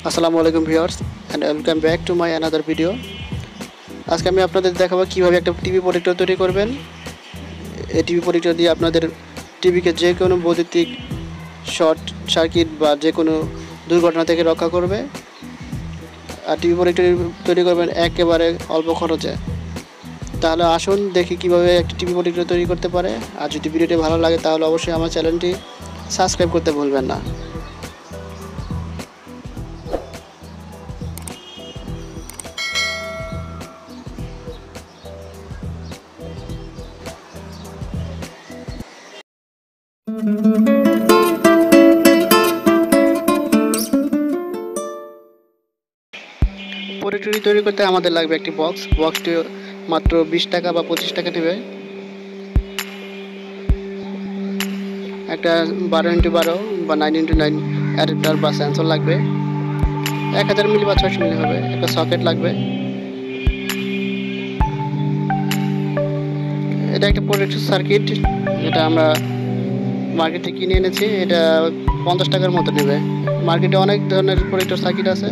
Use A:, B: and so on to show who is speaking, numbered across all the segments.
A: আসসালামু আলাইকুম viewers and welcome back to my another video. আজকে আমি আপনাদের দেখাবো কিভাবে একটা টিভি প্রোটেক্টর তৈরি করবেন। এই টিভি প্রোটেক্টর দিয়ে আপনাদের টিভিকে যে কোনো বৈদ্যুতিক শর্ট সার্কিট বা যে কোনো দুর্ঘটনা থেকে রক্ষা করবে। আর টিভি প্রোটেক্টর তৈরি করবেন একেবারে অল্প খরচে। তাহলে আসুন দেখি কিভাবে একটা টিভি প্রোটেক্টর তৈরি করতে পারে। আর যদি ভিডিওটি ভালো লাগে তাহলে অবশ্যই আমার চ্যানেলটি সাবস্ক্রাইব করতে ভুলবেন না। প্রোটেক্টরটি তৈরি করতে আমাদের লাগবে একটি বক্সটি মাত্র 20 টাকা বা 25 টাকা নেবে। একটা 12x12 বা 9x9 অ্যাডাপ্টার বা সেন্সর লাগবে। 1000 মিলি বা 600 মিলি হবে। একটা সকেট লাগবে। এটা একটা প্রোটেক্টর সার্কিট, এটা আমরা মার্কেট থেকে কিনে এনেছি। এটা 50 টাকার মতো নেবে। মার্কেটে অনেক ধরনের প্রোটেক্টর সার্কিট আছে,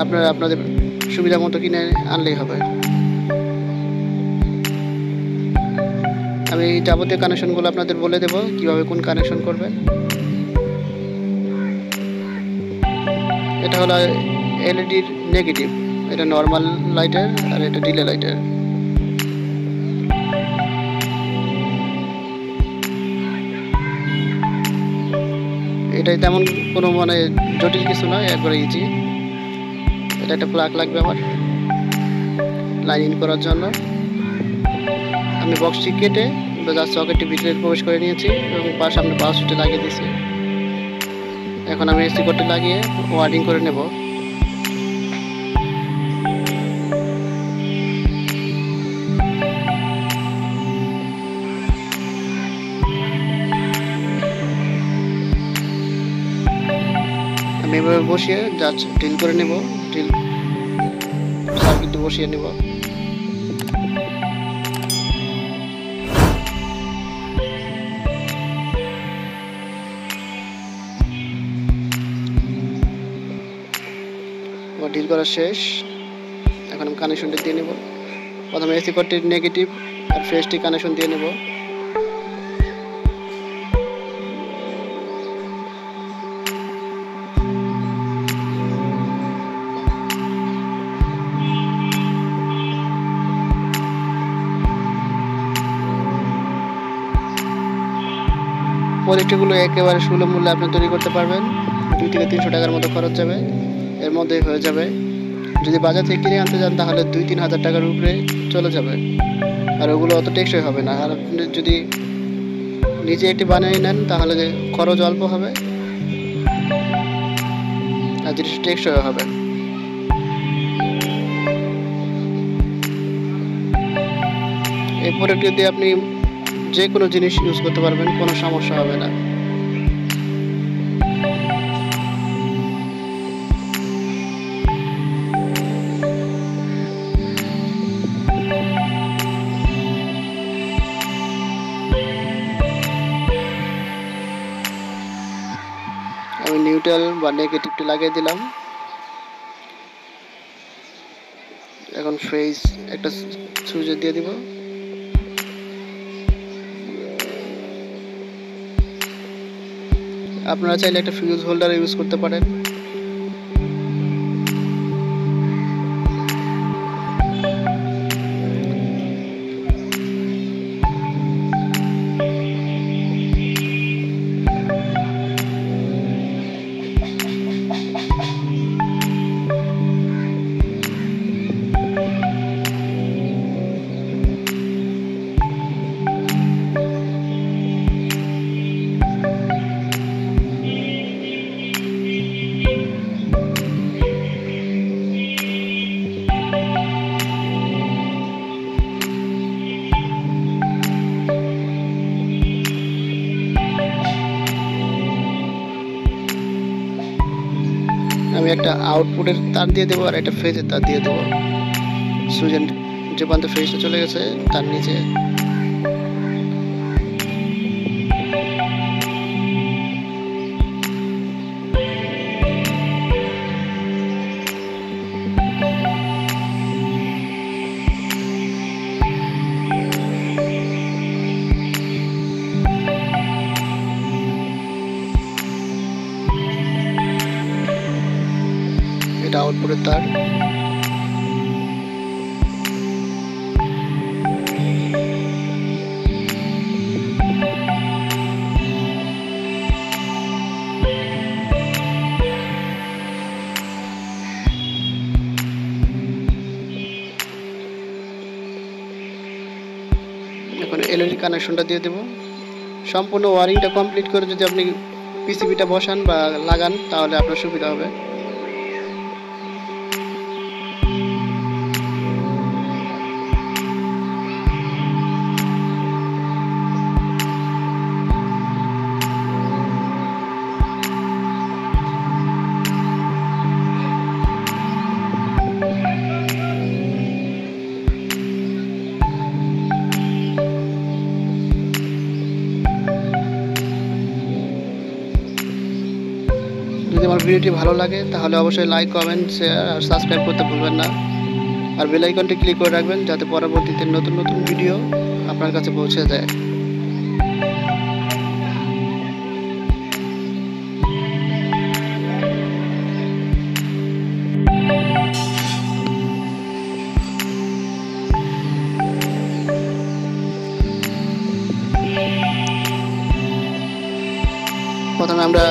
A: আপনারা আপনাদের সুবিধা মতো কিনে আনলেই হবে। আমি যাবতীয় কানেকশনগুলো আপনাদের বলে দেব কিভাবে কোন কানেকশন করবেন। এটা হলো এলইডির নেগেটিভ, এটা নর্মাল লাইটের আর এটা ডিলে লাইটের। এটাই তেমন কোনো জটিল কিছু নয়, একবারে ইজি। এটা একটা প্লাগ লাগবে আমার লাইন ইন করার জন্য। আমি বক্সটি কেটে জাস্ট সকেটটি ভিতরে প্রবেশ করে নিয়েছি এবং সামনে পাওয়ার সুইচটি লাগিয়ে দিয়েছি। এখন আমি এসি কোডটি লাগিয়ে ওয়ারিং করে নেব। আমি এভাবে বসিয়ে জাস্ট ড্রিল করে নেব। ড্রিল সার্কিটটি বসিয়ে নেব। ড্রিল করা শেষ। এখন আমি কানেকশনটি দিয়ে নেব। প্রথমে এসি কোডটির নেগেটিভ আর ফ্রেশটি কানেকশন দিয়ে নেব। প্রোডাক্টগুলো একেবারে সুলভ মূল্যে আপনি তৈরি করতে পারবেন। 2 থেকে 300 টাকার মতো খরচ যাবে, এর মধ্যেই হয়ে যাবে। যদি বাজার থেকে কিনে আনতে যান তাহলে 2-3 হাজার টাকার উপরে চলে যাবে, আর ওগুলো অত টেকসই হবে না। আর আপনি যদি নিজে একটি বানিয়ে নেন তাহলে খরচ অল্প হবে আর জিনিসটা টেকসই হবে। এই প্রোডাক্ট দিয়ে আপনি যে কোনো জিনিস ইউজ করতে পারবেন, কোনো সমস্যা হবে না। আমি নিউট্রাল বা নেগেটিভটি লাগিয়ে দিলাম। এখন ফেজ একটা সুইচ দিয়ে দিব। আপনারা চাইলে একটা ফিউজ হোল্ডার ইউজ করতে পারেন। আমি একটা আউটপুটের তার দিয়ে দেবো আর একটা ফেজের তার দিয়ে দেবো। সুইচের যে প্রান্তে ফেজটা চলে গেছে তার নিচে এটা আউটপুটের তার। এখন এলইডি কানেকশনটা দিয়ে দেব। সম্পূর্ণ ওয়ারিংটা কমপ্লিট করে যদি আপনি পিসিবিটা বসান বা লাগান তাহলে আপনার সুবিধা হবে। যদি আমার ভিডিওটি ভালো লাগে তাহলে অবশ্যই লাইক, কমেন্ট, শেয়ার আর সাবস্ক্রাইব করতে ভুলবেন না। আর বেল আইকনটি ক্লিক করে রাখবেন যাতে পরবর্তীতে নতুন নতুন ভিডিও আপনার কাছে পৌঁছে যায়। প্রথমে আমরা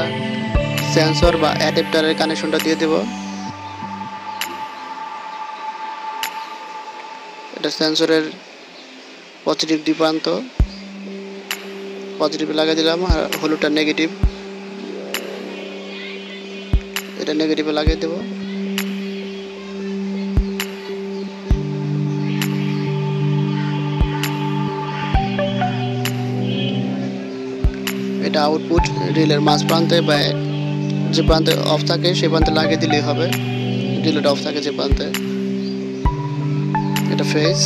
A: সেন্সর বা অ্যাডাপ্টারের কানেকশনটা দিয়ে দেব। এটা সেন্সরের পজিটিভ দুই প্রান্ত, পজিটিভ লাগিয়ে দিলাম, আর হলুদটা নেগেটিভ, এটা নেগেটিভে লাগিয়ে দেব। এটা আউটপুট রিলের মাঝ প্রান্তে বা যে প্রান্তে অফ থাকে সেই প্রান্তে লাগিয়ে দিলেই হবে, রিলেটা অফ থাকে যে প্রান্তে। এটা ফেজ,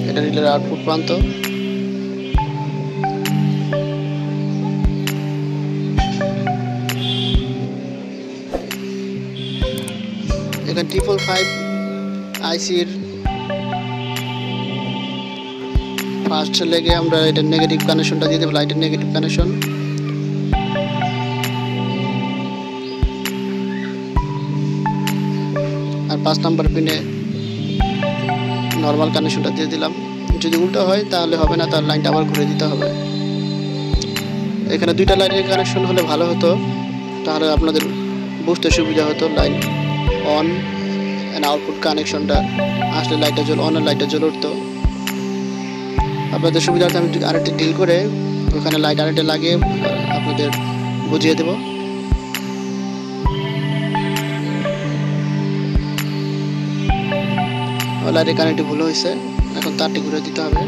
A: এটা রিলের আউটপুট প্রান্ত। এখানে 555 আইসির ফার্স্ট লেগে আমরা এটা নেগেটিভ কানেকশনটা দিয়ে দেব, লাইটের নেগেটিভ কানেকশন। আর 5 নাম্বার পিনে নর্মাল কানেকশনটা দিয়ে দিলাম। যদি উল্টো হয় তাহলে হবে না, তার লাইনটা আবার ঘুরে দিতে হবে। এখানে দুইটা লাইনের কানেকশন হলে ভালো হতো, তাহলে আপনাদের বুঝতে সুবিধা হতো। লাইন অন এন্ড আউটপুট কানেকশনটা আসলে লাইটটা জ্বল, অন লাইটটা জ্বলে উঠতো। আপনাদের সুবিধার্থে আমি আরেকটি ডিল করে ওখানে লাইট আরেকটা লাগিয়ে আপনাদের বুঝিয়ে দেব। লাইটের কানেক্টে ভুল হয়েছে, এখন তারটি ঘুরে দিতে হবে।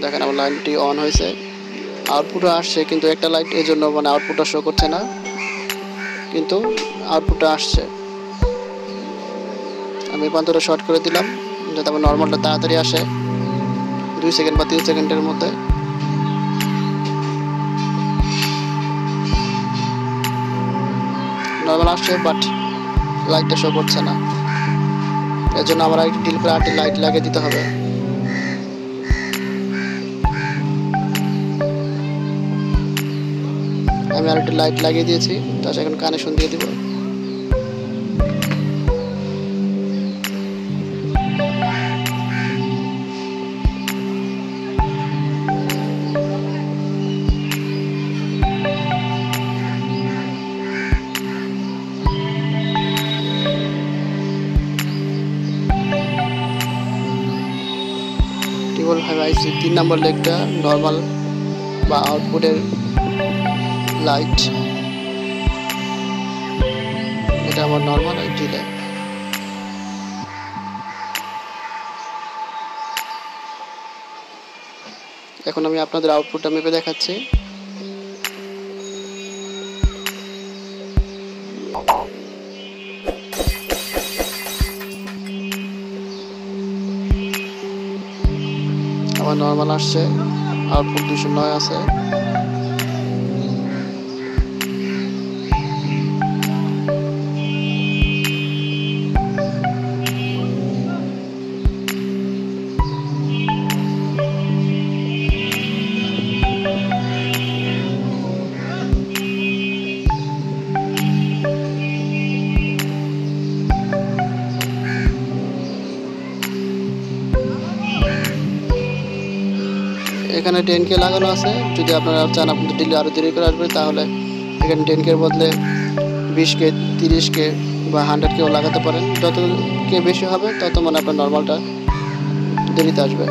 A: দেখেন আমার লাইনটি অন হয়েছে, আউটপুটও আসছে, কিন্তু একটা লাইট এই জন্য মানে আউটপুটটা শো করছে না, কিন্তু আউটপুটটা আসছে। আমি প্রান্তটা শর্ট করে দিলাম যাতে আমার নর্মালটা তাড়াতাড়ি আসে, 2 সেকেন্ড বা 3 সেকেন্ডের মধ্যে। নর্মাল আসছে বাট লাইটটা শো করছে না, এর জন্য আমার আরেকটি ডিল করে আরেকটি লাইট লাগিয়ে দিতে হবে। আমি আরেকটি লাইট লাগিয়ে দিয়েছি, তার এখন কানেকশন দিয়ে দিব। আইসি 3 নম্বর লেগটা নর্মাল বা আউটপুটের লাইট, এটা আমার নর্মাল ডিলে। এখন আমি আপনাদের আউটপুটটা মেপে দেখাচ্ছি। আমার নর্মাল আসছে, আউটপুট 209 আছে। এখানে 10K লাগানো আছে। যদি আপনারা চান আপনাদের ডিলে আরও দেরি করে আসবে, তাহলে এখানে 10K বদলে 20K, 30K বা 100Kও লাগাতে পারেন। যত কে বেশি হবে তত মানে আপনার নর্মালটা দেরিতে আসবে।